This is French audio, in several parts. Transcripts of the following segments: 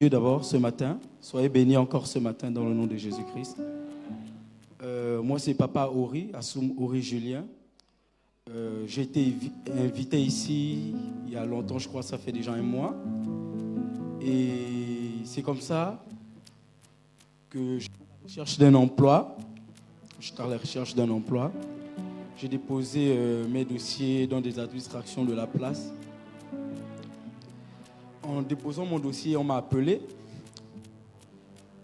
Dieu d'abord ce matin. Soyez bénis encore ce matin dans le nom de Jésus-Christ. Moi, c'est Papa Ori, Assoum Ori Julien. J'ai été invité ici il y a longtemps, je crois, ça fait déjà un mois. Et c'est comme ça que je cherche d'un emploi. Je suis à la recherche d'un emploi. J'ai déposé mes dossiers dans des administrations de la place. En déposant mon dossier, on m'a appelé.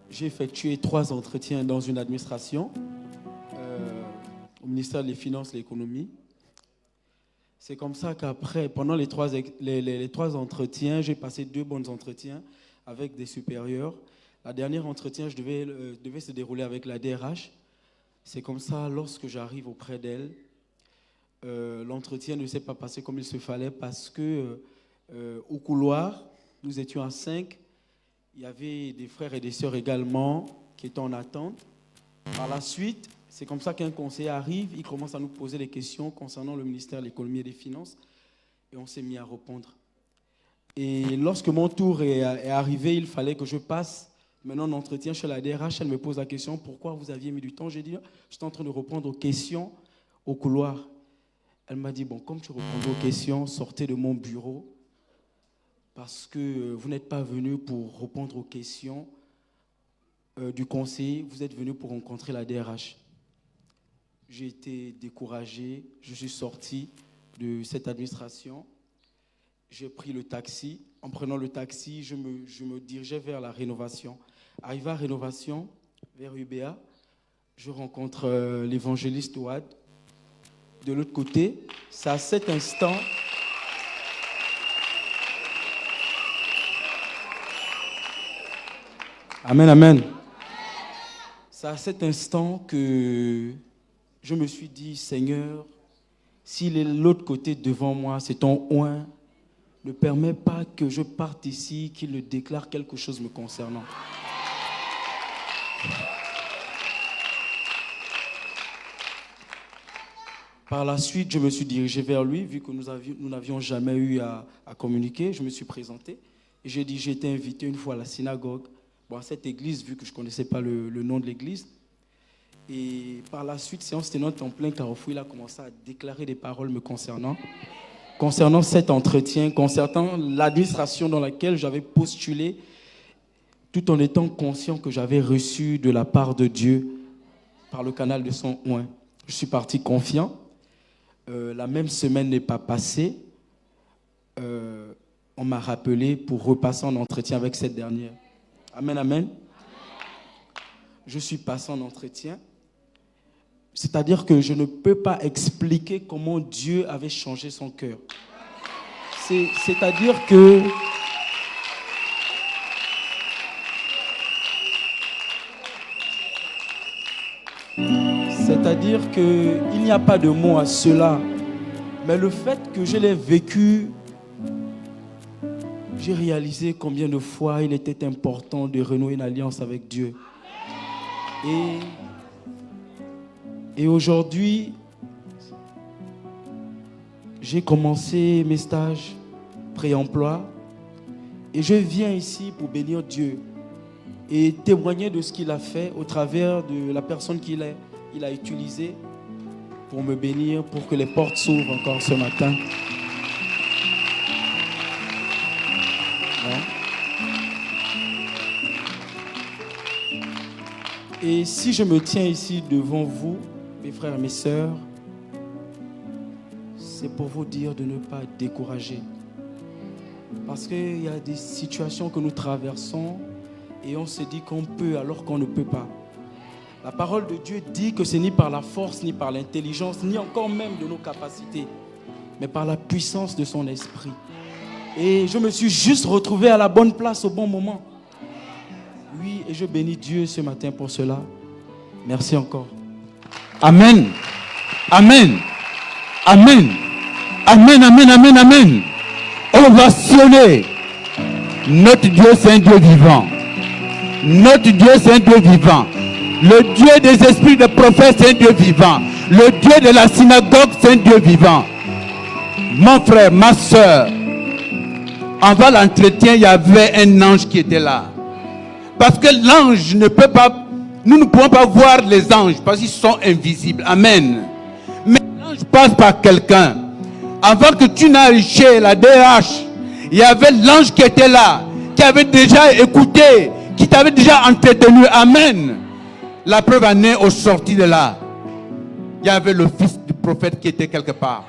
J'ai effectué 3 entretiens dans une administration, au ministère des Finances et de l'Économie. C'est comme ça qu'après, pendant les 3 entretiens, j'ai passé 2 bons entretiens avec des supérieurs. La dernière entretien devait se dérouler avec la DRH. C'est comme ça, lorsque j'arrive auprès d'elle, l'entretien ne s'est pas passé comme il se fallait parce que au couloir, nous étions à 5. Il y avait des frères et des sœurs également qui étaient en attente. Par la suite, c'est comme ça qu'un conseiller arrive, il commence à nous poser des questions concernant le ministère de l'Économie et des Finances et on s'est mis à répondre. Et lorsque mon tour est arrivé, il fallait que je passe maintenant un entretien chez la DRH. Elle me pose la question, pourquoi vous aviez mis du temps? J'ai dit, j'étais en train de répondre aux questions au couloir. Elle m'a dit, bon, comme tu réponds aux questions, sortez de mon bureau parce que vous n'êtes pas venu pour répondre aux questions du conseiller, vous êtes venu pour rencontrer la DRH. J'ai été découragé, je suis sorti de cette administration, j'ai pris le taxi. En prenant le taxi, je me dirigeais vers la rénovation. Arrivé à rénovation, vers UBA, je rencontre l'évangéliste Ouad. De l'autre côté, c'est à cet instant Amen, amen. C'est à cet instant que je me suis dit, Seigneur, s'il est de l'autre côté devant moi, c'est ton oint, ne permets pas que je parte ici, qu'il ne déclare quelque chose me concernant. Par la suite, je me suis dirigé vers lui, vu que nous n'avions jamais eu à communiquer. Je me suis présenté et j'ai dit, j'ai été invité une fois à la synagogue, à cette église, vu que je ne connaissais pas le nom de l'église. Et par la suite, séance tenante en plein carrefour, il a commencé à déclarer des paroles me concernant cet entretien, concernant l'administration dans laquelle j'avais postulé, tout en étant conscient que j'avais reçu de la part de Dieu par le canal de son oint. Je suis parti confiant. La même semaine n'est pas passée. On m'a rappelé pour repasser en entretien avec cette dernière. Amen, amen. Je suis passé en entretien. C'est-à-dire que je ne peux pas expliquer comment Dieu avait changé son cœur. C'est-à-dire que il n'y a pas de mots à cela. Mais le fait que je l'ai vécu, j'ai réalisé combien de fois il était important de renouer une alliance avec Dieu. Et aujourd'hui, j'ai commencé mes stages pré-emploi et je viens ici pour bénir Dieu et témoigner de ce qu'il a fait au travers de la personne qu'il a utilisée pour me bénir, pour que les portes s'ouvrent encore ce matin. Et si je me tiens ici devant vous, mes frères et mes sœurs, c'est pour vous dire de ne pas être découragés. Parce qu'il y a des situations que nous traversons et on se dit qu'on peut alors qu'on ne peut pas. La parole de Dieu dit que ce n'est ni par la force, ni par l'intelligence, ni encore même de nos capacités, mais par la puissance de son esprit. Et je me suis juste retrouvé à la bonne place au bon moment. Oui, et je bénis Dieu ce matin pour cela. Merci encore. Amen. Amen. Amen. Amen, amen, amen, amen. Ovationnez. Notre Dieu, c'est un Dieu vivant. Notre Dieu, c'est un Dieu vivant. Le Dieu des esprits de prophètes, c'est un Dieu vivant. Le Dieu de la synagogue, c'est un Dieu vivant. Mon frère, ma soeur, Avant l'entretien, il y avait un ange qui était là. Parce que l'ange ne peut pas... Nous ne pouvons pas voir les anges parce qu'ils sont invisibles. Amen. Mais l'ange passe par quelqu'un. Avant que tu n'ailles chez la DH, il y avait l'ange qui était là, qui avait déjà écouté, qui t'avait déjà entretenu. Amen. La preuve en est au sorti de là. Il y avait le fils du prophète qui était quelque part.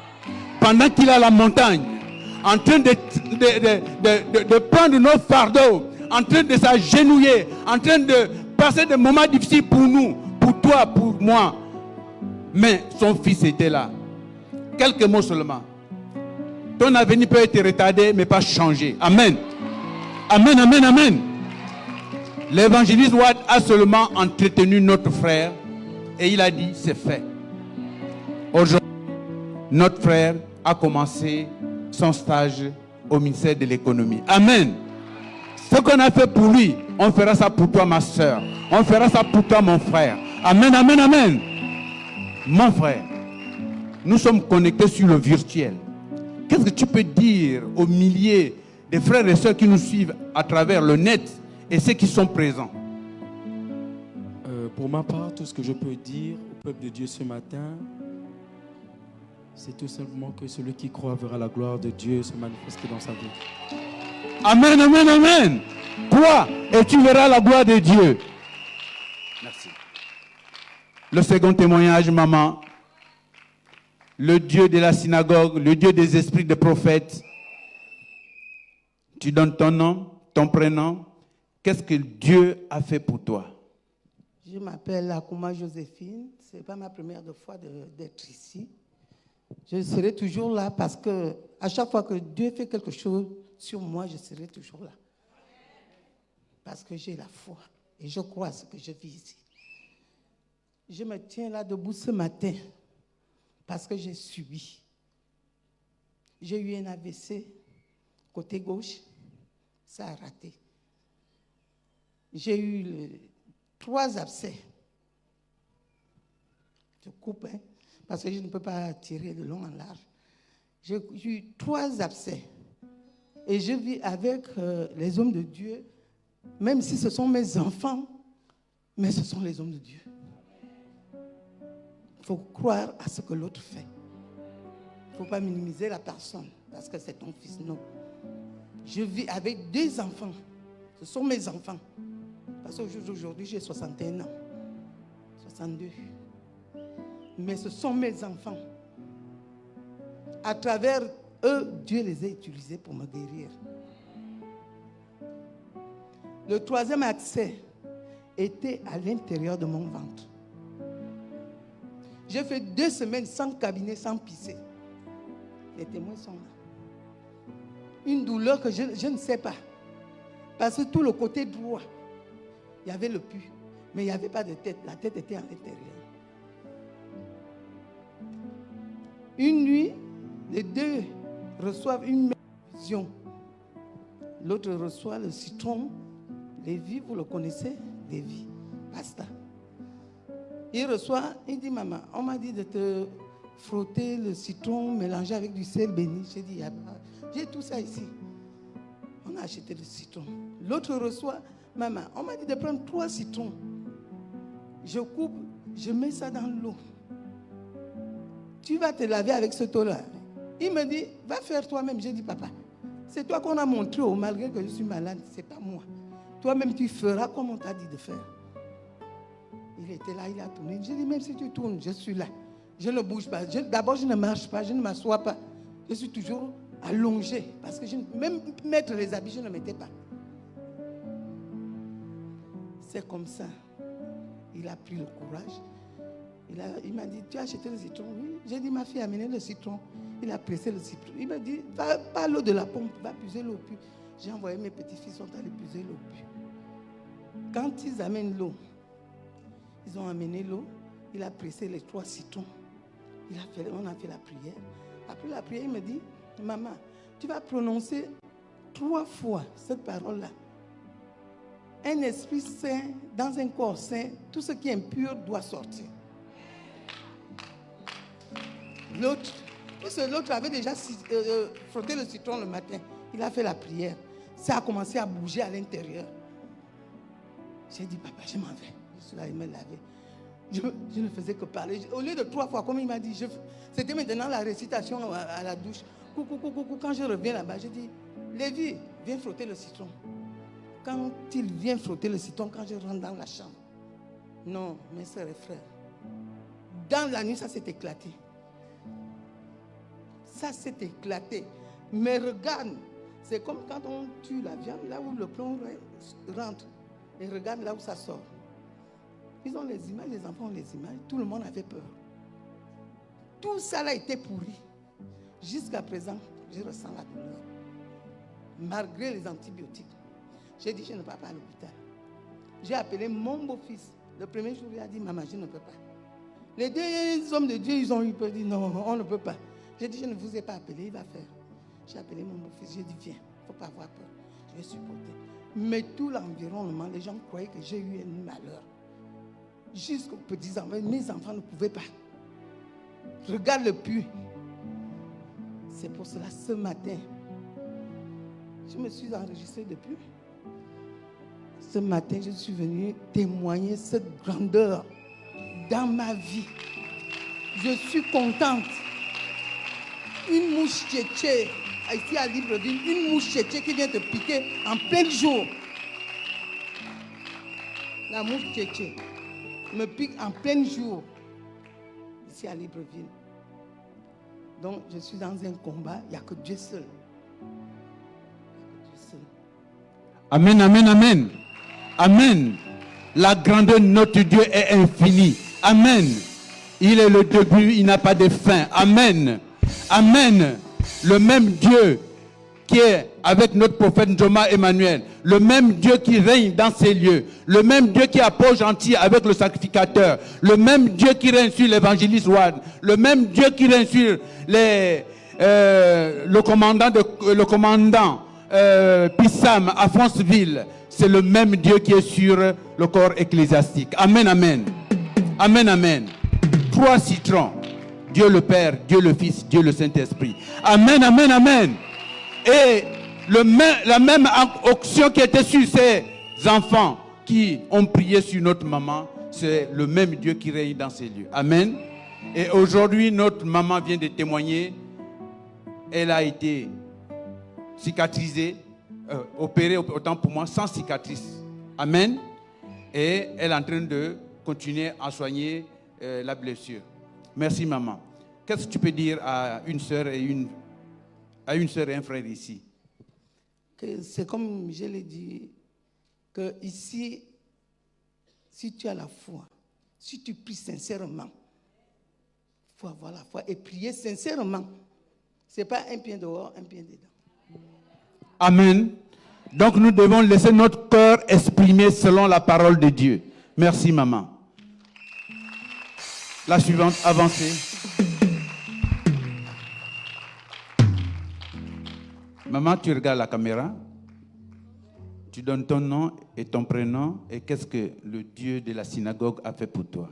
Pendant qu'il est à la montagne, en train de prendre nos fardeaux, en train de s'agenouiller, en train de passer des moments difficiles pour nous, pour toi, pour moi. Mais son fils était là. Quelques mots seulement. Ton avenir peut être retardé, mais pas changé. Amen. Amen, amen, amen. L'évangéliste Watt a seulement entretenu notre frère et il a dit, c'est fait. Aujourd'hui, notre frère a commencé son stage au ministère de l'économie. Amen. Ce qu'on a fait pour lui, on fera ça pour toi, ma soeur. On fera ça pour toi, mon frère. Amen, amen, amen. Mon frère, nous sommes connectés sur le virtuel. Qu'est-ce que tu peux dire aux milliers de frères et sœurs qui nous suivent à travers le net et ceux qui sont présents? Pour ma part, tout ce que je peux dire au peuple de Dieu ce matin, c'est tout simplement que celui qui croit verra la gloire de Dieu se manifester dans sa vie. Amen, amen, amen. Crois et tu verras la gloire de Dieu. Merci. Le second témoignage, maman. Le Dieu de la synagogue, le Dieu des esprits des prophètes. Tu donnes ton nom, ton prénom. Qu'est-ce que Dieu a fait pour toi? Je m'appelle Akuma Joséphine. Ce n'est pas ma première fois d'être ici. Je serai toujours là parce que à chaque fois que Dieu fait quelque chose sur moi, je serai toujours là. Parce que j'ai la foi et je crois à ce que je vis ici. Je me tiens là debout ce matin parce que j'ai subi. J'ai eu un AVC côté gauche, ça a raté. J'ai eu 3 abcès. Je coupe, hein, parce que je ne peux pas tirer de long en large. J'ai eu 3 abcès. Et je vis avec les hommes de Dieu, même si ce sont mes enfants, mais ce sont les hommes de Dieu. Il faut croire à ce que l'autre fait. Il ne faut pas minimiser la personne, parce que c'est ton fils, non. Je vis avec 2 enfants. Ce sont mes enfants. Parce qu'aujourd'hui, j'ai 61 ans. 62. Mais ce sont mes enfants. À travers eux, Dieu les a utilisés pour me guérir. Le 3e accès était à l'intérieur de mon ventre. J'ai fait 2 semaines sans cabinet, sans pisser. Les témoins sont là. Une douleur que je ne sais pas. Parce que tout le côté droit, il y avait le pus. Mais il n'y avait pas de tête. La tête était à l'intérieur. Une nuit, les 2 reçoivent une même vision. L'autre reçoit le citron. Lévi, vous le connaissez? Lévi, pasta. Il reçoit, il dit, maman, on m'a dit de te frotter le citron mélangé avec du sel béni. J'ai dit, j'ai tout ça ici. On a acheté le citron. L'autre reçoit, maman, on m'a dit de prendre 3 citrons. Je coupe, je mets ça dans l'eau. Tu vas te laver avec ce eau-là. Il me dit, va faire toi-même. J'ai dit, papa, c'est toi qu'on a montré, malgré que je suis malade, c'est pas moi. Toi-même, tu feras comme on t'a dit de faire. Il était là, il a tourné. J'ai dit, même si tu tournes, je suis là. Je ne bouge pas. D'abord, je ne marche pas, je ne m'assois pas. Je suis toujours allongé. Parce que même mettre les habits, je ne mettais pas. C'est comme ça. Il a pris le courage. Il m'a dit, tu as acheté le citron? Oui. J'ai dit, ma fille a amené le citron. Il a pressé le citron. Il m'a dit, va à l'eau de la pompe, va puiser l'eau. J'ai envoyé mes petits-fils, sont allés puiser l'eau. Quand ils amènent l'eau, ils ont amené l'eau. Il a pressé les 3 citrons. On a fait la prière. Après la prière, il me dit, maman, tu vas prononcer 3 fois cette parole-là. Un esprit saint dans un corps saint, tout ce qui est impur doit sortir. L'autre avait déjà frotté le citron le matin. Il a fait la prière. Ça a commencé à bouger à l'intérieur. J'ai dit, papa, je m'en vais. Je suis là, il me lavait. Je ne faisais que parler. Au lieu de 3 fois, comme il m'a dit, c'était maintenant la récitation à la douche. Coucou. Quand je reviens là-bas, je dis, Lévi, viens frotter le citron. Quand il vient frotter le citron, quand je rentre dans la chambre, non, mes soeurs et frères, dans la nuit, ça s'est éclaté. Ça s'est éclaté. Mais regarde, c'est comme quand on tue la viande, là où le plomb rentre. Et regarde là où ça sort. Ils ont les images, les enfants ont les images. Tout le monde avait peur. Tout ça a été pourri. Jusqu'à présent, je ressens la douleur. Malgré les antibiotiques. J'ai dit, je ne pars pas à l'hôpital. J'ai appelé mon beau-fils. Le premier jour, il a dit, maman, je ne peux pas. Les 2 hommes de Dieu, ils ont eu peur. Ils dit, non, on ne peut pas. J'ai dit, je ne vous ai pas appelé, il va faire. J'ai appelé mon beau-fils, j'ai dit, viens, il ne faut pas avoir peur. Je vais supporter. Mais tout l'environnement, les gens croyaient que j'ai eu un malheur. Jusqu'aux petits-enfants, mes enfants ne pouvaient pas. Regarde le puits. C'est pour cela, ce matin, je me suis enregistrée depuis. Ce matin, je suis venue témoigner cette grandeur dans ma vie. Je suis contente. Une mouche tchétché, ici à Libreville, une mouche tchétché qui vient te piquer en plein jour. La mouche tchétché me pique en plein jour, ici à Libreville. Donc, je suis dans un combat, il n'y a que Dieu seul. Amen, amen, amen. Amen. La grandeur de notre Dieu est infinie. Amen. Il est le début, il n'a pas de fin. Amen. Amen. Le même Dieu qui est avec notre prophète Joma Emmanuel, le même Dieu qui règne dans ces lieux, le même Dieu qui a Paul Gentil avec le sacrificateur, le même Dieu qui règne sur l'évangéliste Wad, le même Dieu qui règne sur le commandant Pissam à Franceville, c'est le même Dieu qui est sur le corps ecclésiastique. Amen, amen. Amen, amen. 3 citrons. Dieu le Père, Dieu le Fils, Dieu le Saint-Esprit. Amen, amen, amen. Et la même onction qui était sur ces enfants qui ont prié sur notre maman, c'est le même Dieu qui règne dans ces lieux. Amen. Et aujourd'hui, notre maman vient de témoigner. Elle a été cicatrisée, opérée, autant pour moi, sans cicatrice. Amen. Et elle est en train de continuer à soigner la blessure. Merci maman. Qu'est-ce que tu peux dire à une sœur et un frère ici? C'est comme je l'ai dit, que ici, si tu as la foi, si tu pries sincèrement, il faut avoir la foi et prier sincèrement. Ce n'est pas un pied dehors, un pied dedans. Amen. Donc nous devons laisser notre cœur exprimer selon la parole de Dieu. Merci maman. La suivante, avancez. Maman, tu regardes la caméra. Tu donnes ton nom et ton prénom et qu'est-ce que le Dieu de la synagogue a fait pour toi?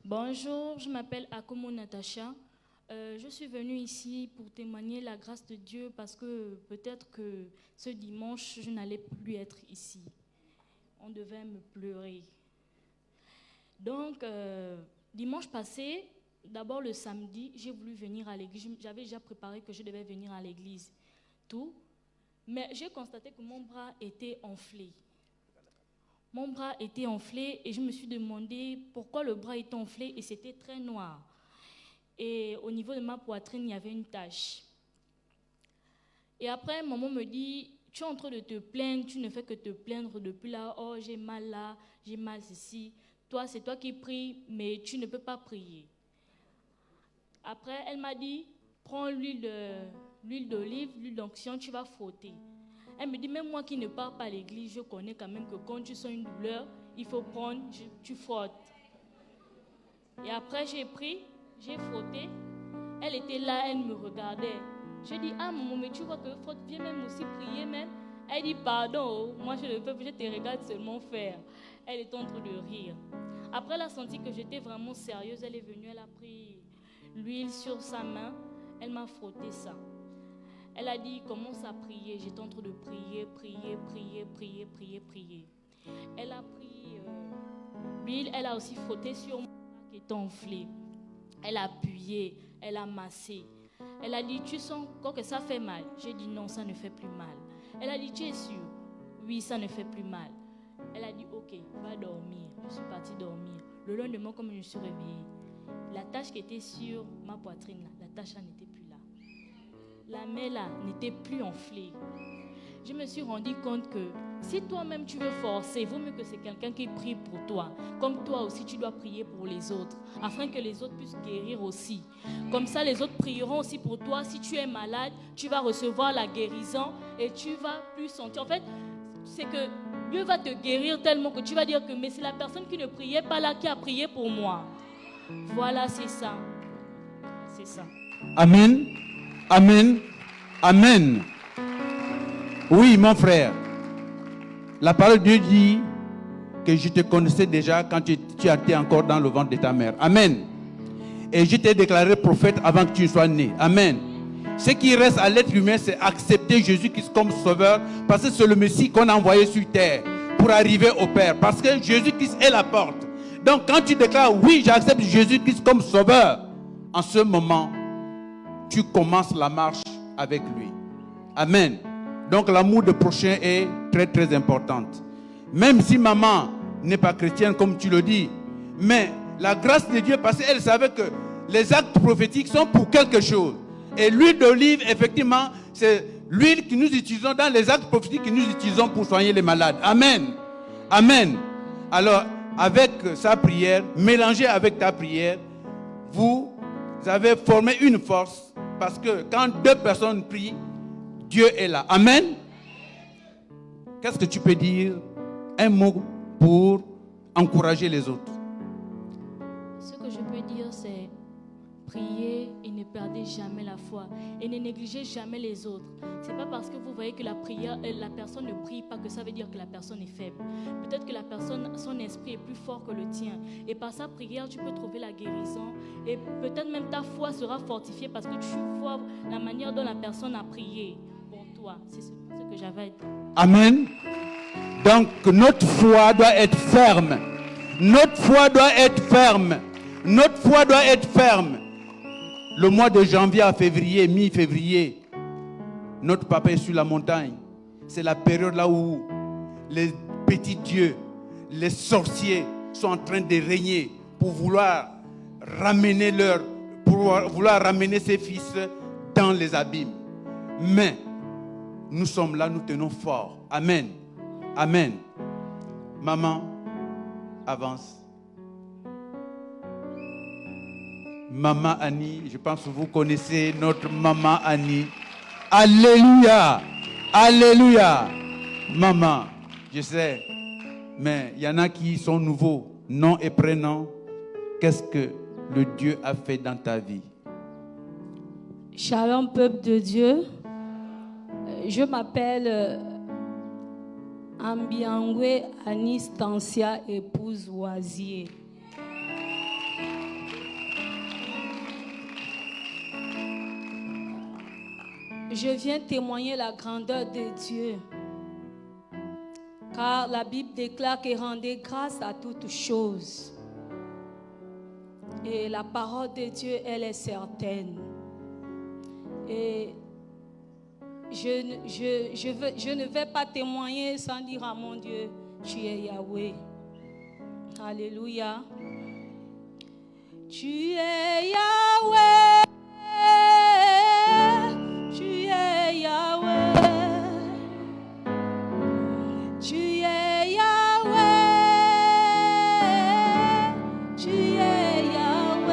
Bonjour, je m'appelle Akomo Natacha. Je suis venue ici pour témoigner la grâce de Dieu parce que peut-être que ce dimanche, je n'allais plus être ici. On devait me pleurer. Donc, dimanche passé, d'abord le samedi, j'ai voulu venir à l'église. J'avais déjà préparé que je devais venir à l'église. Tout. Mais j'ai constaté que mon bras était enflé. Mon bras était enflé et je me suis demandé pourquoi le bras était enflé et c'était très noir. Et au niveau de ma poitrine, il y avait une tache. Et après, maman me dit, tu es en train de te plaindre, tu ne fais que te plaindre depuis là, oh j'ai mal là, j'ai mal ceci. Toi, c'est toi qui pries, mais tu ne peux pas prier. Après, elle m'a dit, prends l'huile d'olive, l'huile d'onction, tu vas frotter. Elle me dit, même moi qui ne pars pas à l'église, je connais quand même que quand tu sens une douleur, il faut prendre, tu frottes. Et après, j'ai pris, j'ai frotté. Elle était là, elle me regardait. Je dis, ah maman, mais tu vois que frotte, viens même aussi prier même. Elle dit, pardon, moi je ne peux pas, je te regarde seulement faire. Elle est en train de rire. Après, elle a senti que j'étais vraiment sérieuse. Elle est venue, elle a pris l'huile sur sa main. Elle m'a frotté ça. Elle a dit, commence à prier. J'étais en train de prier. Elle a pris l'huile, elle a aussi frotté sur moi qui était enflé. Elle a appuyé, elle a massé. Elle a dit, tu sens encore que ça fait mal? J'ai dit, non, ça ne fait plus mal. Elle a dit, tu es sûre? Oui, ça ne fait plus mal. Elle a dit, ok, va dormir. Je suis partie dormir. Le lendemain, comme je me suis réveillée, la tache qui était sur ma poitrine, la tache là n'était plus là. La main là n'était plus enflée. Je me suis rendu compte que si toi-même tu veux forcer, il vaut mieux que c'est quelqu'un qui prie pour toi. Comme toi aussi, tu dois prier pour les autres, afin que les autres puissent guérir aussi. Comme ça, les autres prieront aussi pour toi. Si tu es malade, tu vas recevoir la guérison et tu vas plus sentir. En fait, c'est que Dieu va te guérir tellement que tu vas dire que mais c'est la personne qui ne priait pas là qui a prié pour moi. Voilà, c'est ça. C'est ça. Amen. Amen. Amen. Oui, mon frère. La parole de Dieu dit que je te connaissais déjà quand tu étais encore dans le ventre de ta mère. Amen. Et je t'ai déclaré prophète avant que tu sois né. Amen. Ce qui reste à l'être humain, c'est accepter Jésus-Christ comme sauveur, parce que c'est le Messie qu'on a envoyé sur terre pour arriver au Père. Parce que Jésus-Christ est la porte. Donc quand tu déclares, oui, j'accepte Jésus-Christ comme sauveur, en ce moment, tu commences la marche avec lui. Amen. Donc l'amour de prochain est très très importante. Même si maman n'est pas chrétienne comme tu le dis, mais la grâce de Dieu, parce qu'elle savait que les actes prophétiques sont pour quelque chose. Et l'huile d'olive, effectivement, c'est l'huile que nous utilisons dans les actes prophétiques que nous utilisons pour soigner les malades. Amen. Amen. Alors, avec sa prière, mélangée avec ta prière, vous avez formé une force, parce que quand deux personnes prient, Dieu est là. Amen. Qu'est-ce que tu peux dire? Un mot pour encourager les autres. Ce que je peux dire, c'est prier et ne perdez jamais la foi. Et ne négligez jamais les autres. Ce n'est pas parce que vous voyez que la personne ne prie pas que ça veut dire que la personne est faible. Peut-être que la personne, son esprit est plus fort que le tien. Et par sa prière, tu peux trouver la guérison. Et peut-être même ta foi sera fortifiée parce que tu vois la manière dont la personne a prié. C'est ce que j'avais à dire. Amen. Donc notre foi doit être ferme. Notre foi doit être ferme. Notre foi doit être ferme. Le mois de janvier à février, mi-février, notre papa est sur la montagne. C'est la période là où les petits dieux, les sorciers sont en train de régner pour vouloir ramener ses fils dans les abîmes. Mais nous sommes là, nous tenons fort. Amen. Amen. Maman, avance. Maman Annie, je pense que vous connaissez notre maman Annie. Alléluia. Alléluia. Maman, je sais, mais il y en a qui sont nouveaux, nom et prénom. Qu'est-ce que le Dieu a fait dans ta vie? Shalom, peuple de Dieu. Je m'appelle Ambiangwe Anistancia, épouse Oisier. Je viens témoigner la grandeur de Dieu. Car la Bible déclare qu'il rendait grâce à toutes choses. Et la parole de Dieu, elle est certaine. Et je ne vais pas témoigner sans dire à mon Dieu, tu es Yahweh. Alléluia. Tu es Yahweh. Tu es Yahweh. Tu es Yahweh. Tu es Yahweh.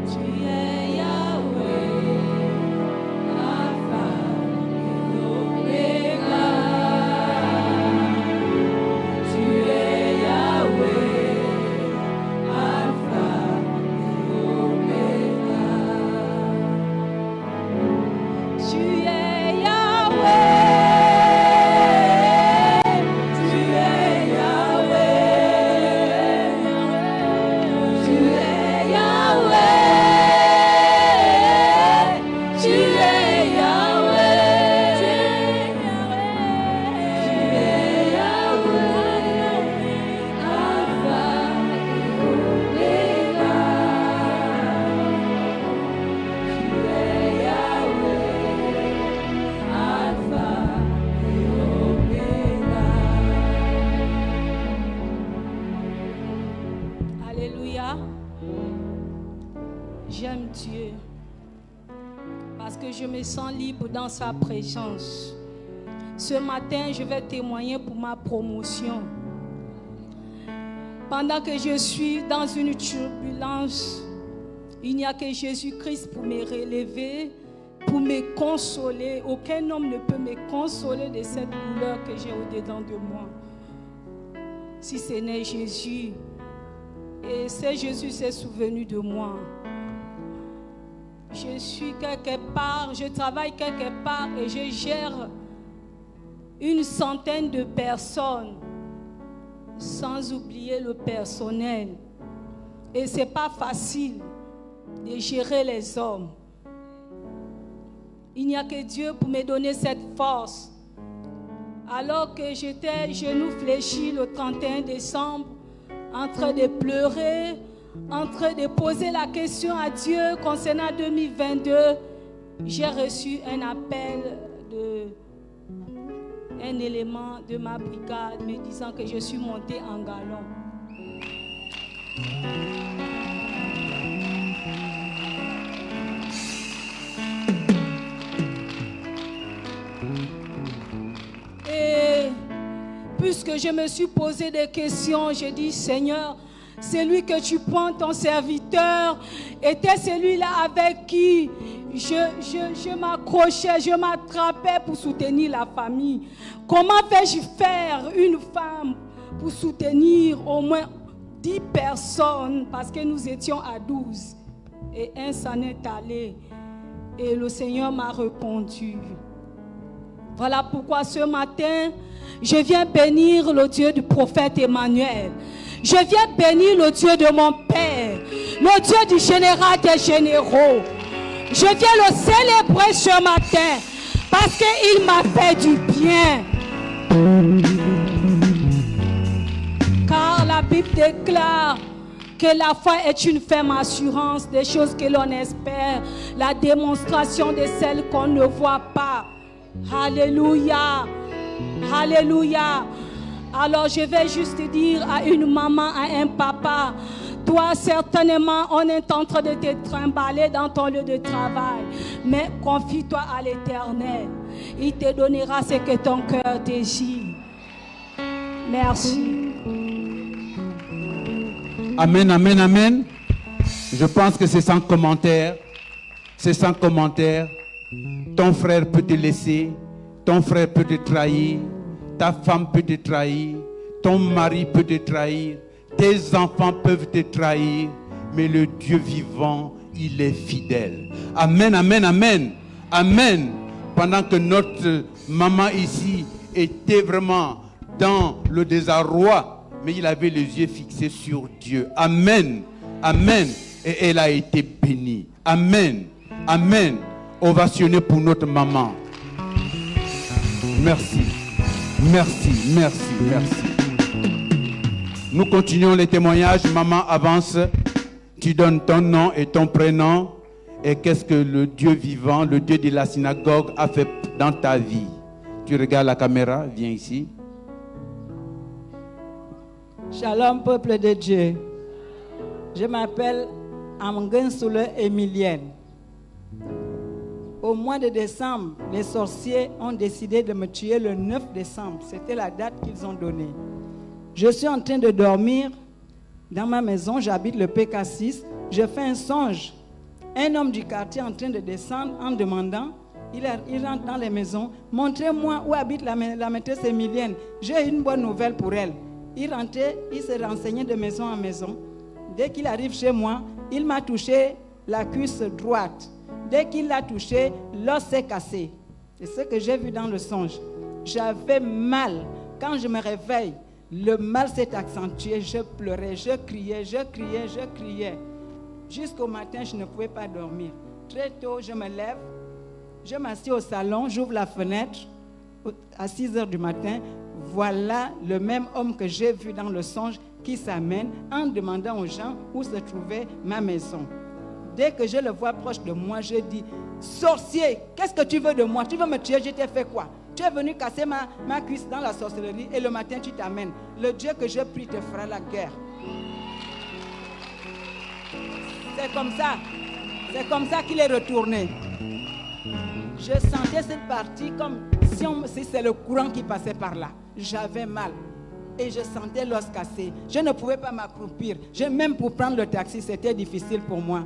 Tu es Yahweh. Alpha et Omega. Tu es Yahweh. Alpha Dieu, parce que je me sens libre dans sa présence. Ce matin, je vais témoigner pour ma promotion. Pendant que je suis dans une turbulence, il n'y a que Jésus-Christ pour me relever, pour me consoler. Aucun homme ne peut me consoler de cette douleur que j'ai au-dedans de moi. Si ce n'est Jésus, et c'est Jésus s'est souvenu de moi. Je suis quelque part, je travaille quelque part et je gère une centaine de personnes, sans oublier le personnel. Et ce n'est pas facile de gérer les hommes. Il n'y a que Dieu pour me donner cette force. Alors que j'étais genoux fléchis le 31 décembre, en train de pleurer, en train de poser la question à Dieu concernant 2022, j'ai reçu un appel un élément de ma brigade me disant que je suis montée en galon. Et puisque je me suis posé des questions, j'ai dit, Seigneur, celui que tu prends, ton serviteur, était celui-là avec qui je m'accrochais, je m'attrapais pour soutenir la famille. Comment vais-je faire une femme pour soutenir au moins 10 personnes, parce que nous étions à 12. Et un s'en est allé. Et le Seigneur m'a répondu. Voilà pourquoi ce matin, je viens bénir le Dieu du prophète Emmanuel. Je viens bénir le Dieu de mon Père, le Dieu du général des généraux. Je viens le célébrer ce matin parce qu'il m'a fait du bien. Car la Bible déclare que la foi est une ferme assurance des choses que l'on espère, la démonstration de celles qu'on ne voit pas. Alléluia. Alléluia. Alors je vais juste dire à une maman, à un papa, toi certainement on est en train de te trimballer dans ton lieu de travail, mais confie-toi à l'Éternel. Il te donnera ce que ton cœur désire. Merci. Amen, amen, amen. Je pense que c'est sans commentaire. C'est sans commentaire. Ton frère peut te laisser, ton frère peut te trahir, ta femme peut te trahir, ton mari peut te trahir, tes enfants peuvent te trahir, mais le Dieu vivant, il est fidèle. Amen, amen, amen, amen. Pendant que notre maman ici était vraiment dans le désarroi, mais il avait les yeux fixés sur Dieu. Amen, amen. Et elle a été bénie. Amen, amen. Ovationné pour notre maman. Merci, merci, merci, merci. Nous continuons les témoignages. Maman, avance. Tu donnes ton nom et ton prénom. Et qu'est-ce que le Dieu vivant, le Dieu de la synagogue a fait dans ta vie? Tu regardes la caméra, viens ici. Shalom, peuple de Dieu. Je m'appelle Amgensoule Emilienne. Au mois de décembre, les sorciers ont décidé de me tuer le 9 décembre. C'était la date qu'ils ont donnée. Je suis en train de dormir dans ma maison. J'habite le PK6. Je fais un songe. Un homme du quartier en train de descendre en demandant, il rentre dans les maisons. Montrez-moi où habite la maîtresse Emilienne. J'ai une bonne nouvelle pour elle. Il rentrait, il se renseignait de maison en maison. Dès qu'il arrive chez moi, il m'a touché la cuisse droite. Dès qu'il l'a touché, l'os s'est cassé. C'est ce que j'ai vu dans le songe. J'avais mal. Quand je me réveille, le mal s'est accentué. Je pleurais, je criais. Jusqu'au matin, je ne pouvais pas dormir. Très tôt, je me lève, je m'assieds au salon, j'ouvre la fenêtre. À 6 heures du matin, voilà le même homme que j'ai vu dans le songe qui s'amène en demandant aux gens où se trouvait ma maison. Dès que je le vois proche de moi, je dis, sorcier, qu'est-ce que tu veux de moi? Tu veux me tuer? Je t'ai fait quoi? Tu es venu casser ma cuisse dans la sorcellerie et le matin tu t'amènes. Le Dieu que je prie te fera la guerre. C'est comme ça. C'est comme ça qu'il est retourné. Je sentais cette partie comme si c'est le courant qui passait par là. J'avais mal. Et je sentais l'os cassé. Je ne pouvais pas m'accroupir. Même pour prendre le taxi, c'était difficile pour moi.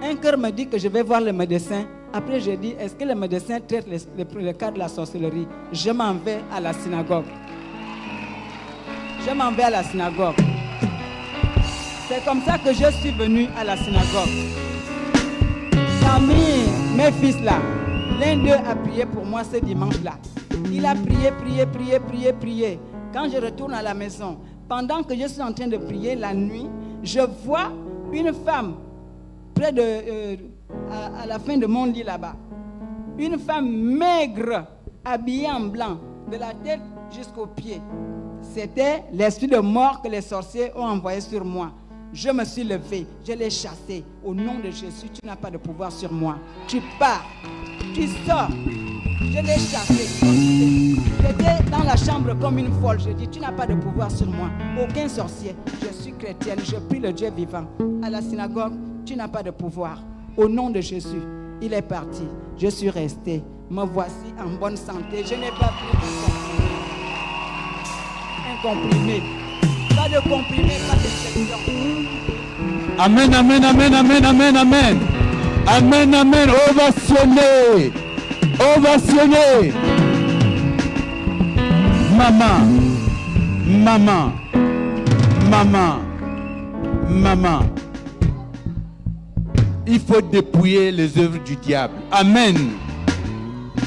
Un cœur me dit que je vais voir le médecin. Après, je dis, est-ce que le médecin traite le cas de la sorcellerie? Je m'en vais à la synagogue. Je m'en vais à la synagogue. C'est comme ça que je suis venu à la synagogue. Parmi mes fils là, l'un d'eux a prié pour moi ce dimanche-là. Il a prié. Quand je retourne à la maison, pendant que je suis en train de prier la nuit, je vois une femme près de, à la fin de mon lit là-bas. Une femme maigre, habillée en blanc, de la tête jusqu'aux pieds. C'était l'esprit de mort que les sorciers ont envoyé sur moi. Je me suis levé, je l'ai chassé. Au nom de Jésus, tu n'as pas de pouvoir sur moi. Tu pars, tu sors. Je l'ai chassé. J'étais dans la chambre comme une folle. Je dis, tu n'as pas de pouvoir sur moi. Aucun sorcier. Je suis chrétienne, je prie le Dieu vivant. À la synagogue, tu n'as pas de pouvoir. Au nom de Jésus, il est parti. Je suis resté. Me voici en bonne santé. Je n'ai pas pris un comprimé. Pas de comprimé, pas d'infection. Amen, amen, amen, amen, amen, amen. Amen, amen. Ovationné. Ovationné. Maman. Maman. Maman. Maman. Il faut dépouiller les œuvres du diable. Amen.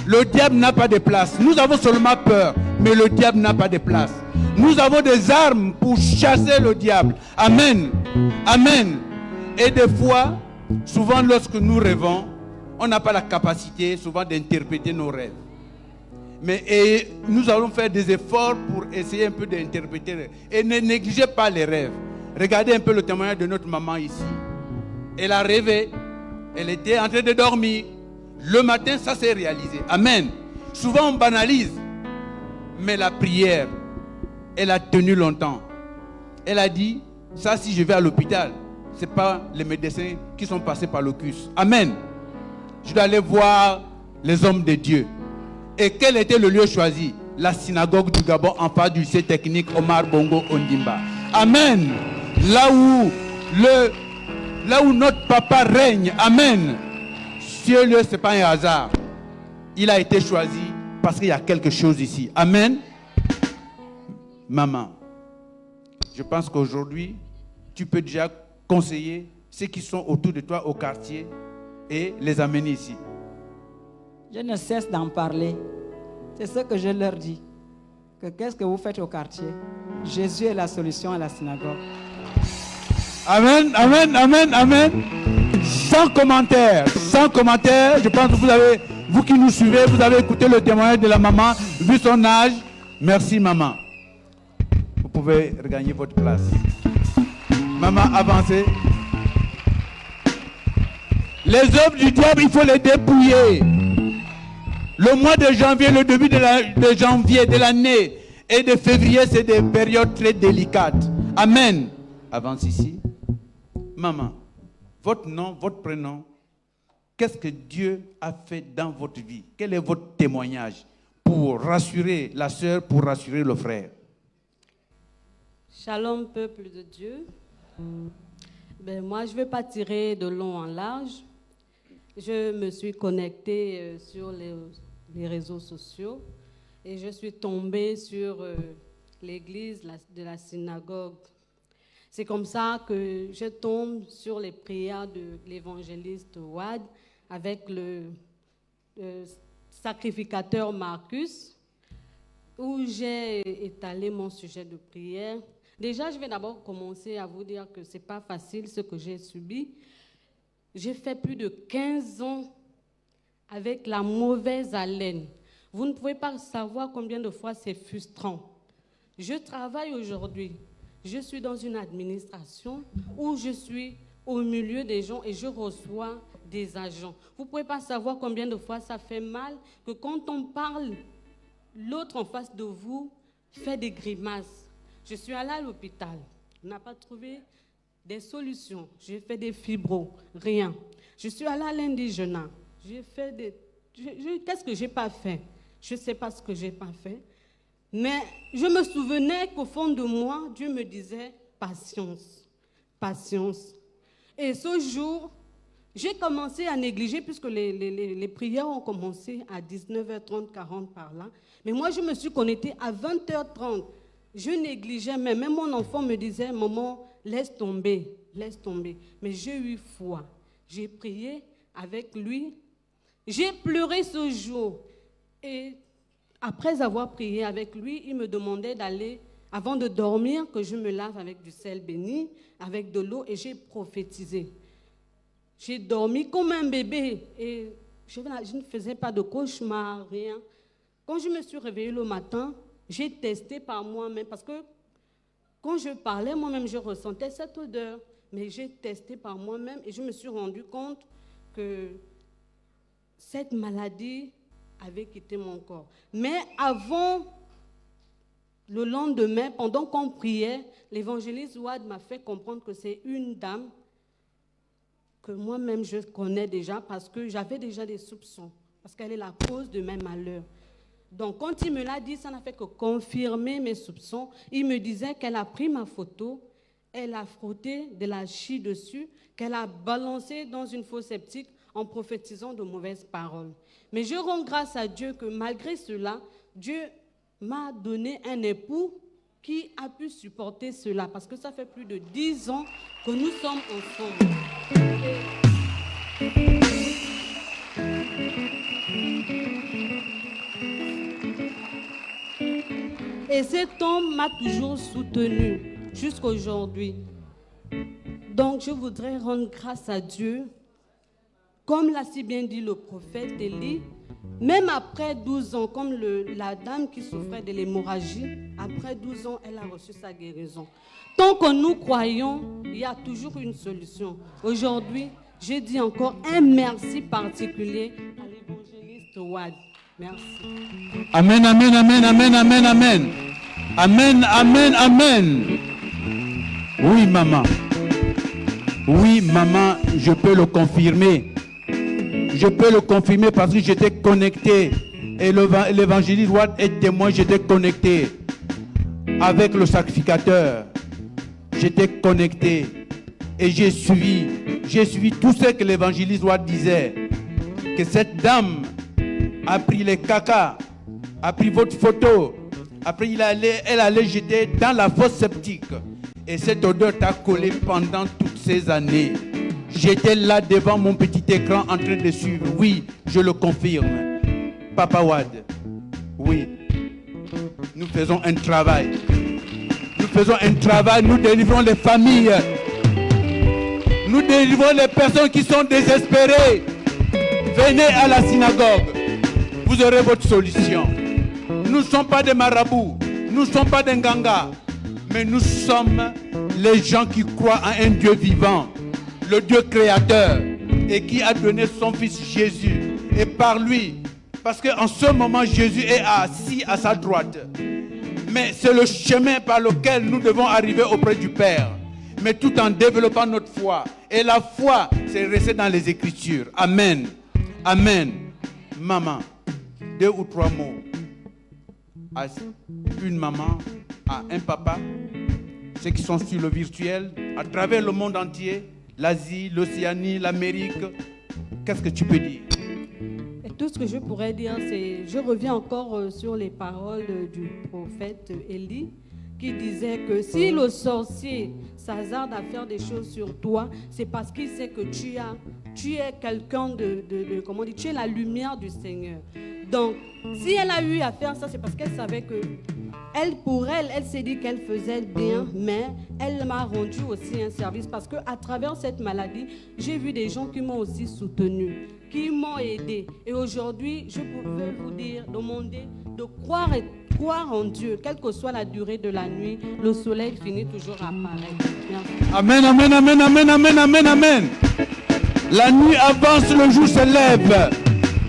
Le diable n'a pas de place. Nous avons seulement peur, mais le diable n'a pas de place. Nous avons des armes pour chasser le diable. Amen. Amen. Et des fois, souvent lorsque nous rêvons, on n'a pas la capacité souvent d'interpréter nos rêves. Mais nous allons faire des efforts pour essayer un peu d'interpréter les rêves. Et ne négligez pas les rêves. Regardez un peu le témoignage de notre maman ici. Elle a rêvé. Elle était en train de dormir. Le matin, ça s'est réalisé. Amen. Souvent, on banalise. Mais la prière, elle a tenu longtemps. Elle a dit, ça, si je vais à l'hôpital, ce n'est pas les médecins qui sont passés par le CUS. Amen. Je dois aller voir les hommes de Dieu. Et quel était le lieu choisi? La synagogue du Gabon en face du lycée technique Omar Bongo Ondimba. Amen. Là où notre papa règne. Amen. Ce lieu, ce n'est pas un hasard. Il a été choisi parce qu'il y a quelque chose ici. Amen. Maman, je pense qu'aujourd'hui, tu peux déjà conseiller ceux qui sont autour de toi au quartier et les amener ici. Je ne cesse d'en parler. C'est ce que je leur dis. Que qu'est-ce que vous faites au quartier? Jésus est la solution à la synagogue. Amen, amen, amen, amen. Sans commentaire, sans commentaire. Je pense que vous qui nous suivez, vous avez écouté le témoignage de la maman, vu son âge. Merci maman. Vous pouvez regagner votre place. Maman, avancez. Les œuvres du diable, il faut les dépouiller. Le mois de janvier, le début de janvier de l'année et de février, c'est des périodes très délicates. Amen. Avance ici. Maman, votre nom, votre prénom, qu'est-ce que Dieu a fait dans votre vie? Quel est votre témoignage pour rassurer la sœur, pour rassurer le frère? Shalom, peuple de Dieu. Moi, je ne vais pas tirer de long en large. Je me suis connectée sur les réseaux sociaux et je suis tombée sur l'église de la synagogue. C'est comme ça que je tombe sur les prières de l'évangéliste Ouad avec le sacrificateur Marcus, où j'ai étalé mon sujet de prière. Déjà, je vais d'abord commencer à vous dire que ce n'est pas facile ce que j'ai subi. J'ai fait plus de 15 ans avec la mauvaise haleine. Vous ne pouvez pas savoir combien de fois c'est frustrant. Je travaille aujourd'hui. Je suis dans une administration où je suis au milieu des gens et je reçois des agents. Vous ne pouvez pas savoir combien de fois ça fait mal que quand on parle, l'autre en face de vous fait des grimaces. Je suis allée à l'hôpital. On n'a pas trouvé des solutions. J'ai fait des fibros, rien. Je suis allée à l'indigénat. J'ai fait des... Qu'est-ce que je n'ai pas fait? Je ne sais pas ce que je n'ai pas fait. Mais je me souvenais qu'au fond de moi, Dieu me disait patience, patience. Et ce jour, j'ai commencé à négliger puisque les prières ont commencé à 19h30, 40 par là. Mais moi, je me suis connectée à 20h30. Je négligeais, mais même mon enfant me disait, maman, laisse tomber, laisse tomber. Mais j'ai eu foi. J'ai prié avec lui. J'ai pleuré ce jour. Et après avoir prié avec lui, il me demandait d'aller, avant de dormir, que je me lave avec du sel béni, avec de l'eau, et j'ai prophétisé. J'ai dormi comme un bébé et je ne faisais pas de cauchemar, rien. Quand je me suis réveillée le matin, j'ai testé par moi-même parce que quand je parlais, moi-même, je ressentais cette odeur. Mais j'ai testé par moi-même et je me suis rendu compte que cette maladie avait quitté mon corps. Mais avant, le lendemain, pendant qu'on priait, l'évangéliste Ouad m'a fait comprendre que c'est une dame que moi-même je connais déjà parce que j'avais déjà des soupçons, parce qu'elle est la cause de mes malheurs. Donc quand il me l'a dit, ça n'a fait que confirmer mes soupçons. Il me disait qu'elle a pris ma photo, elle a frotté de la chie dessus, qu'elle a balancé dans une fosse septique en prophétisant de mauvaises paroles. Mais je rends grâce à Dieu que malgré cela, Dieu m'a donné un époux qui a pu supporter cela, parce que ça fait plus de 10 ans que nous sommes ensemble. Et cet homme m'a toujours soutenu jusqu'à aujourd'hui. Donc je voudrais rendre grâce à Dieu, comme l'a si bien dit le prophète Élie, même après 12 ans, comme la dame qui souffrait de l'hémorragie, après 12 ans, elle a reçu sa guérison. Tant que nous croyons, il y a toujours une solution. Aujourd'hui, je dis encore un merci particulier à l'évangéliste Ouad. Merci. Amen, amen, amen, amen, amen, amen. Amen, amen, amen. Oui, maman. Oui, maman, je peux le confirmer. Je peux le confirmer parce que j'étais connecté. Et l'évangéliste Ouad est témoin, j'étais connecté avec le sacrificateur. J'étais connecté. Et j'ai suivi tout ce que l'évangéliste Ouad disait. Que cette dame a pris les caca, a pris votre photo. Après, elle allait jeter dans la fosse septique. Et cette odeur t'a collé pendant toutes ces années. J'étais là devant mon petit écran en train de suivre. Oui, je le confirme. Papa Ouad, oui, nous faisons un travail. Nous faisons un travail, nous délivrons les familles. Nous délivrons les personnes qui sont désespérées. Venez à la synagogue. Vous aurez votre solution. Nous ne sommes pas des marabouts. Nous ne sommes pas des gangas. Mais nous sommes les gens qui croient à un Dieu vivant. Le Dieu créateur. Et qui a donné son fils Jésus. Et par lui. Parce qu'en ce moment, Jésus est assis à sa droite. Mais c'est le chemin par lequel nous devons arriver auprès du Père. Mais tout en développant notre foi. Et la foi, c'est rester dans les Écritures. Amen. Amen. Maman, 2 ou 3 mots. À une maman, à un papa, ceux qui sont sur le virtuel, à travers le monde entier, l'Asie, l'Océanie, l'Amérique. Qu'est-ce que tu peux dire? Et tout ce que je pourrais dire, c'est, je reviens encore sur les paroles du prophète Élie, qui disait que si le sorcier s'hasarde à faire des choses sur toi, c'est parce qu'il sait que tu es quelqu'un comment dire, tu es la lumière du Seigneur. Donc, si elle a eu à faire ça, c'est parce qu'elle savait que elle s'est dit qu'elle faisait bien, mais elle m'a rendu aussi un service parce qu'à travers cette maladie, j'ai vu des gens qui m'ont aussi soutenu, qui m'ont aidé. Et aujourd'hui, je pouvais vous dire, demander de croire en Dieu, quelle que soit la durée de la nuit, le soleil finit toujours à apparaître. Merci. Amen, amen, amen, amen, amen, amen, amen. La nuit avance, le jour se lève.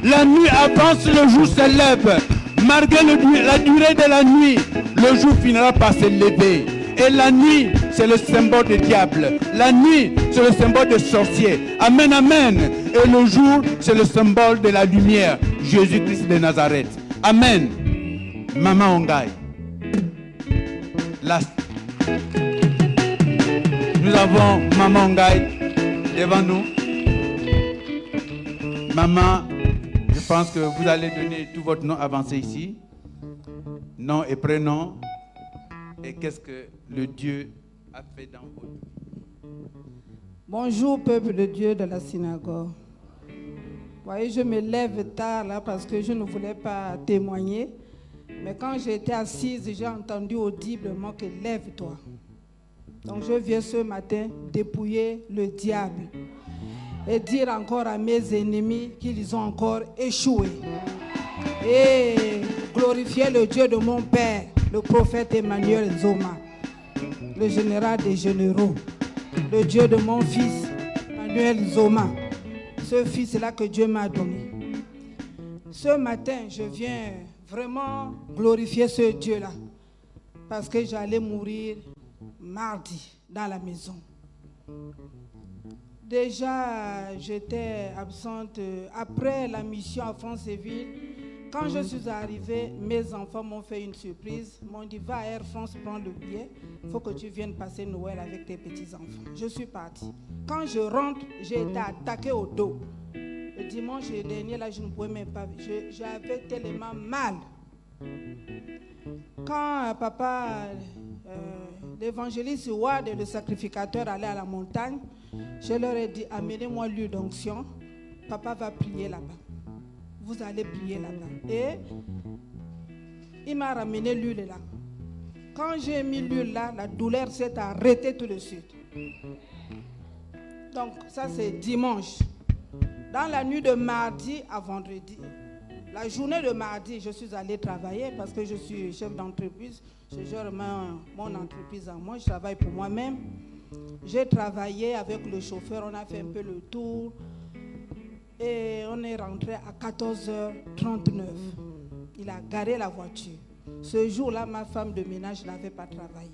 La nuit avance, le jour se lève. Malgré la durée de la nuit, le jour finira par se lever. Et la nuit c'est le symbole du diable. La nuit, c'est le symbole des sorciers. Amen, amen. Et le jour, c'est le symbole de la lumière. Jésus-Christ de Nazareth. Amen. Maman Ongaï. Nous avons Maman Ongaï devant nous. Maman, je pense que vous allez donner tout votre nom avancé ici. Nom et prénom. Et qu'est-ce que le Dieu a fait dans votre vie? Bonjour, peuple de Dieu de la synagogue. Vous voyez, je me lève tard là parce que je ne voulais pas témoigner. Mais quand j'étais assise, j'ai entendu audiblement que lève-toi. Donc je viens ce matin dépouiller le diable et dire encore à mes ennemis qu'ils ont encore échoué. Et glorifier le Dieu de mon père, le prophète Emmanuel Zoma, le général des généraux, le Dieu de mon fils, Emmanuel Zoma, ce fils-là que Dieu m'a donné. Ce matin, je viens vraiment glorifier ce Dieu-là, parce que j'allais mourir mardi dans la maison. Déjà, j'étais absente après la mission à Franceville. Quand je suis arrivée, mes enfants m'ont fait une surprise. Ils m'ont dit, va à Air France, prends le billet. Il faut que tu viennes passer Noël avec tes petits-enfants. Je suis partie. Quand je rentre, j'ai été attaquée au dos. Le dimanche dernier, là, je ne pouvais même pas. J'avais tellement mal. Quand papa, l'évangéliste Ward et le sacrificateur allaient à la montagne, je leur ai dit, amenez-moi l'huile d'onction. Papa va prier là-bas. Vous allez prier là-bas. Et il m'a ramené l'huile là. Quand j'ai mis l'huile là, la douleur s'est arrêtée tout de suite. Donc ça c'est dimanche. Dans la nuit de mardi à vendredi, la journée de mardi, je suis allée travailler parce que je suis chef d'entreprise. Je gère mon entreprise en moi, je travaille pour moi-même. J'ai travaillé avec le chauffeur, on a fait un peu le tour. Et on est rentré à 14h39. Il a garé la voiture. Ce jour-là, ma femme de ménage n'avait pas travaillé.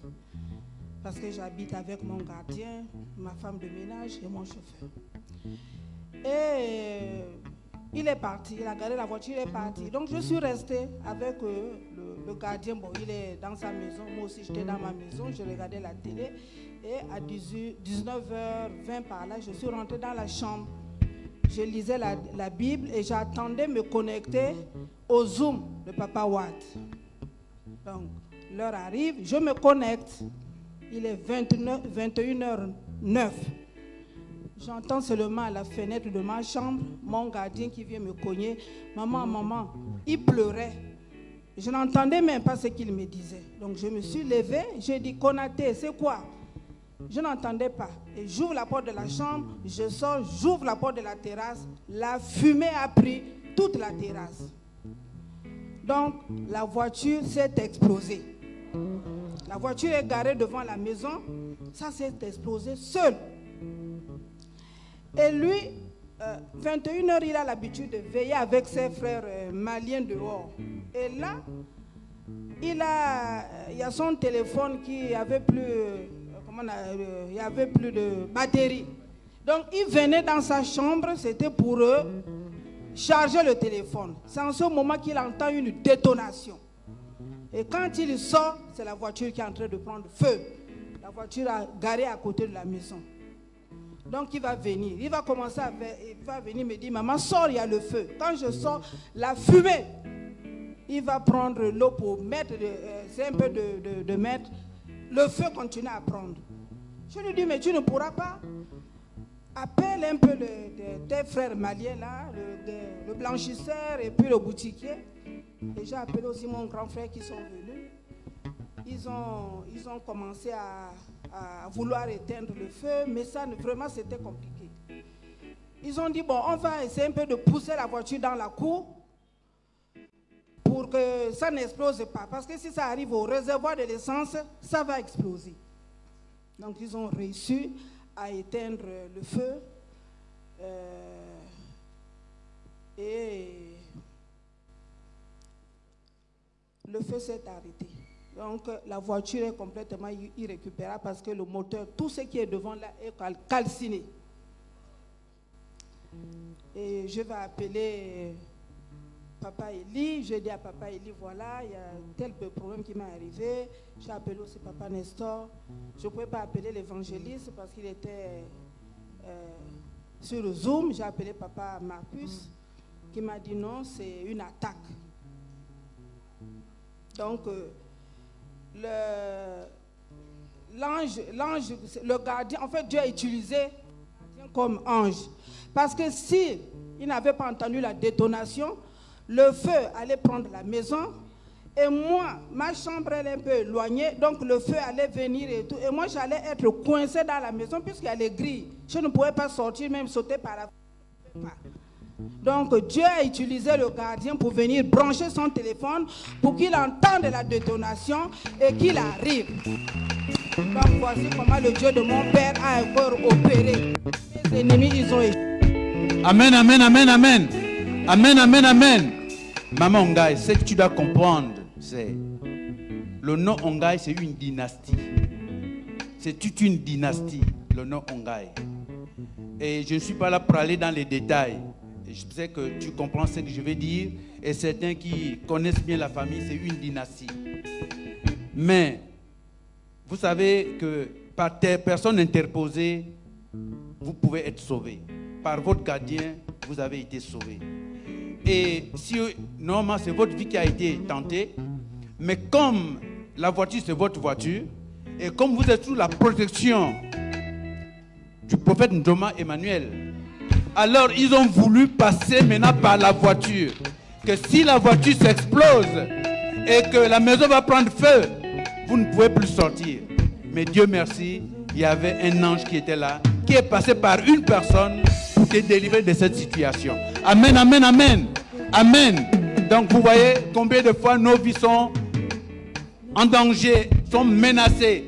Parce que j'habite avec mon gardien, ma femme de ménage et mon chauffeur. Et il est parti, il a garé la voiture, il est parti. Donc je suis restée avec le gardien. Bon, il est dans sa maison, moi aussi j'étais dans ma maison, je regardais la télé. Et à 19h20 par là, je suis rentrée dans la chambre. Je lisais la Bible et j'attendais me connecter au Zoom de Papa Watt. Donc, l'heure arrive, je me connecte. Il est 21h09. J'entends seulement à la fenêtre de ma chambre mon gardien qui vient me cogner. Maman, maman, il pleurait. Je n'entendais même pas ce qu'il me disait. Donc, je me suis levée, j'ai dit, Konaté, c'est quoi? Je n'entendais pas. Et j'ouvre la porte de la chambre, je sors, j'ouvre la porte de la terrasse. La fumée a pris toute la terrasse. Donc, la voiture s'est explosée. La voiture est garée devant la maison. Ça s'est explosé seul. Et lui, 21h, il a l'habitude de veiller avec ses frères maliens dehors. Et là, il y a son téléphone qui avait plus... il n'y avait plus de batterie. Donc, il venait dans sa chambre, c'était pour eux, charger le téléphone. C'est en ce moment qu'il entend une détonation. Et quand il sort, c'est la voiture qui est en train de prendre feu. La voiture a garé à côté de la maison. Donc, il va venir. Il va commencer à faire, il va venir me dire, maman, sors, il y a le feu. Quand je sors, la fumée, il va prendre l'eau pour mettre, c'est un peu de mettre. Le feu continue à prendre. Je lui dis, mais tu ne pourras pas. Appelle un peu tes frères maliens là, le blanchisseur et puis le boutiquier. Et j'ai appelé aussi mon grand frère qui sont venus. Ils ont commencé à vouloir éteindre le feu, mais ça, vraiment, c'était compliqué. Ils ont dit, bon, on va essayer un peu de pousser la voiture dans la cour pour que ça n'explose pas. Parce que si ça arrive au réservoir de l'essence, ça va exploser. Donc, ils ont réussi à éteindre le feu. Et le feu s'est arrêté. Donc la voiture est complètement irrécupérable parce que le moteur, tout ce qui est devant là est calciné. Et je vais appeler Papa Eli. Je dis à Papa Eli, voilà, il y a tel problème qui m'est arrivé. J'ai appelé aussi Papa Nestor. Je ne pouvais pas appeler l'évangéliste parce qu'il était sur le Zoom. J'ai appelé Papa Marcus qui m'a dit non, c'est une attaque. Donc, le gardien, en fait, Dieu a utilisé le gardien comme ange. Parce que si il n'avait pas entendu la détonation, le feu allait prendre la maison. Et moi, ma chambre elle est un peu éloignée, donc le feu allait venir et tout. Et moi, j'allais être coincé dans la maison puisqu'il y a les grilles. Je ne pouvais pas sortir, même sauter par la fenêtre. Donc, Dieu a utilisé le gardien pour venir brancher son téléphone pour qu'il entende la détonation et qu'il arrive. Donc, voici comment le Dieu de mon père a encore opéré. Mes ennemis, ils ont échoué. Amen, amen, amen, amen. Amen, amen, amen. Maman Ongaï, ce que tu dois comprendre, c'est le nom Ongaï, c'est une dynastie. C'est toute une dynastie, le nom Ongaï. Et je ne suis pas là pour aller dans les détails. Je sais que tu comprends ce que je vais dire. Et certains qui connaissent bien la famille, c'est une dynastie. Mais, vous savez que par personne interposée, vous pouvez être sauvé. Par votre gardien, vous avez été sauvé. Et si normalement c'est votre vie qui a été tentée, mais comme la voiture c'est votre voiture, et comme vous êtes sous la protection du prophète Ndoma Emmanuel, alors ils ont voulu passer maintenant par la voiture. Que si la voiture s'explose et que la maison va prendre feu, vous ne pouvez plus sortir. Mais Dieu merci, il y avait un ange qui était là, qui est passé par une personne pour te délivrer de cette situation. Amen, amen, amen. Amen. Donc vous voyez combien de fois nos vies sont en danger, sont menacées.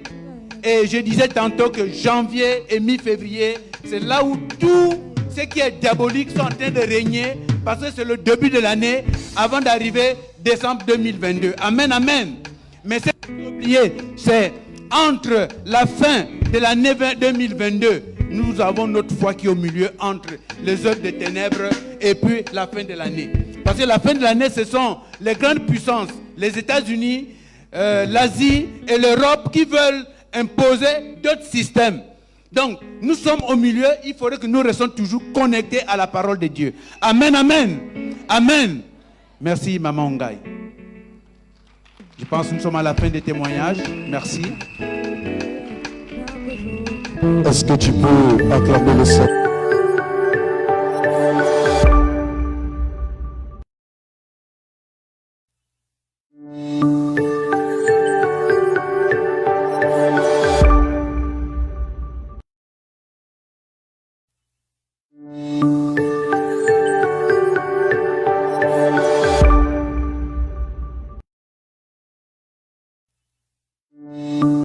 Et je disais tantôt que janvier et mi-février, c'est là où tout ce qui est diabolique sont en train de régner, parce que c'est le début de l'année avant d'arriver décembre 2022. Amen, amen. Mais ce qu'il faut oublier, c'est entre la fin de l'année 2022, nous avons notre foi qui est au milieu entre les œuvres des ténèbres et puis la fin de l'année. Parce que la fin de l'année, ce sont les grandes puissances, les États-Unis, l'Asie et l'Europe qui veulent imposer d'autres systèmes. Donc, nous sommes au milieu, il faudrait que nous restions toujours connectés à la parole de Dieu. Amen, amen. Amen. Merci, Maman Ongaï. Je pense que nous sommes à la fin des témoignages. Merci. Est-ce que tu peux acclamer le Seigneur?